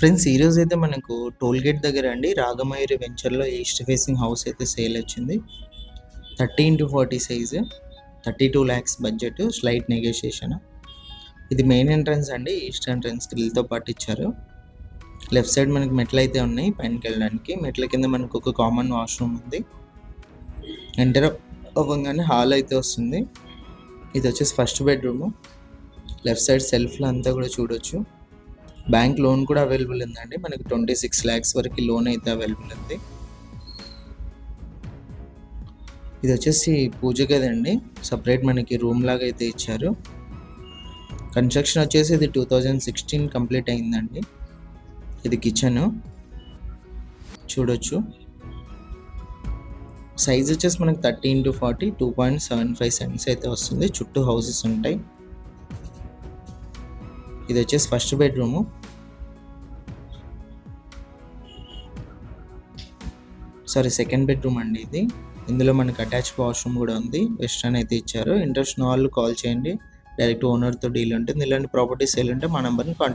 Friends ఈరోజు అయితే మనకు టోల్ గేట్ దగ్గర అండి రాగమయూరి వెంచర్లో ఈస్ట్ ఫేసింగ్ హౌస్ అయితే సేల్ వచ్చింది. 30x40 size, 32 lakhs budget, slight negotiation. ఇది మెయిన్ ఎంట్రన్స్ అండి, ఈస్ట్ ఎంట్రన్స్ గ్రిల్తో పాటు ఇచ్చారు. లెఫ్ట్ సైడ్ మనకి మెట్లు అయితే ఉన్నాయి పైనకి వెళ్ళడానికి. మెట్ల కింద మనకు ఒక కామన్ వాష్రూమ్ ఉంది. ఎంటర్ అవ్వగానే హాల్ అయితే వస్తుంది. ఇది వచ్చేసి ఫస్ట్ బెడ్రూమ్. లెఫ్ట్ సైడ్ సెల్ఫ్లో అంతా కూడా చూడొచ్చు. బ్యాంక్ లోన్ కూడా అవైలబుల్ ఉందండి. మనకి 26 lakhs వరకు లోన్ అయితే అవైలబుల్ ఉంది. ఇది వచ్చేసి పూజ గది అండి, సపరేట్ మనకి రూమ్ లాగా అయితే ఇచ్చారు. కన్స్ట్రక్షన్ వచ్చేసి ఇది 2016 కంప్లీట్ అయిందండి. ఇది కిచెన్ చూడొచ్చు. సైజ్ వచ్చేసి మనకి 30x40 2.75 cents అయితే వస్తుంది. చుట్టూ హౌసెస్ ఉంటాయి. ఇది వచ్చేసి ఫస్ట్ బెడ్రూము. సెకండ్ బెడ్రూమ్ అండి ఇది. ఇందులో మనకి అటాచ్డ్ వాష్రూమ్ కూడా ఉంది. వెస్టర్న్ అయితే ఇచ్చారు. ఇంట్రెస్ట్ ఉన్న వాళ్ళు కాల్ చేయండి. డైరెక్ట్ ఓనర్తో డీల్ ఉంటుంది. ఇలాంటి ప్రాపర్టీస్ సేల్ ఉంటే మా నెంబర్ని కాంటాక్ట్